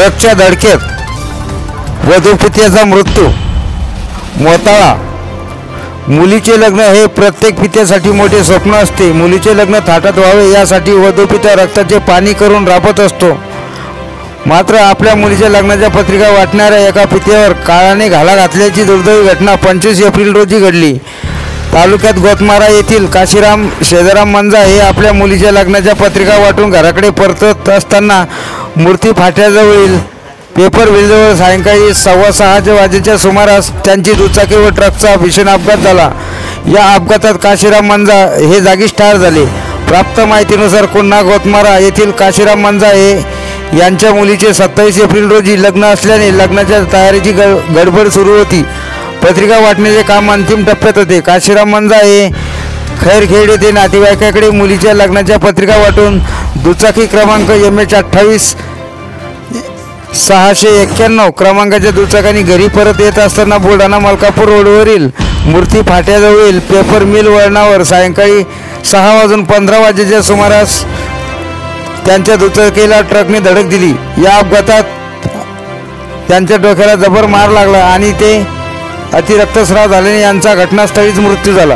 ट्रकच्या धडकेत वधूपित्याचा मृत्यू. मोताळा. मुलीचे लग्न हे प्रत्येक पित्यासाठी मोठे स्वप्न असते. मुलीचे लग्न थाटात व्हावे यासाठी वधूपिता रक्ताचे पाणी करून राबत असतो. मात्र आपल्या मुलीच्या लग्नाच्या पत्रिका वाटणाऱ्या एका पित्यावर काळाने घाला घातल्याची दुर्दैवी घटना 25 एप्रिल रोजी घडली. तालुक्यात गोतमारा येथील काशीराम शेजाराम मंजा हे आपल्या मुलीच्या लग्नाच्या पत्रिका वाटून घराकडे परतत असताना मूर्ती फाट्याजवळील पेपर मिलजवळ सायंकाळी 6:15 वाजेच्या सुमारास त्यांची दुचाकी व ट्रकचा भीषण अपघात झाला. या अपघातात काशीराम मंजा हे जागीच ठार झाले. प्राप्त माहितीनुसार कुन्हा गोतमारा येथील काशीराम मंजा हे यांच्या मुलीचे 27 एप्रिल रोजी लग्न असल्याने लग्नाच्या तयारीची गडबड सुरू होती. पत्रिका वाटण्याचे काम अंतिम टप्प्यात होते. काशीराम मंजा हे खैरखेड येथे नातेवाईकाकडे मुलीच्या लग्नाच्या पत्रिका वाटून दुचाकी क्रमांक MH28 691 क्रमांकाच्या दुचाकाने घरी परत येत असताना बुलढाणा मलकापूर रोडवरील मूर्ती फाट्याजवळील पेपर मिल वळणावर सायंकाळी 6:15 वाजेच्या सुमारास त्यांच्या दुचाकीला ट्रकने धडक दिली. या अपघातात त्यांच्या डोक्याला जबर मार लागला आणि ते अतिरक्तस्राव झाल्याने यांचा घटनास्थळीच मृत्यू झाला.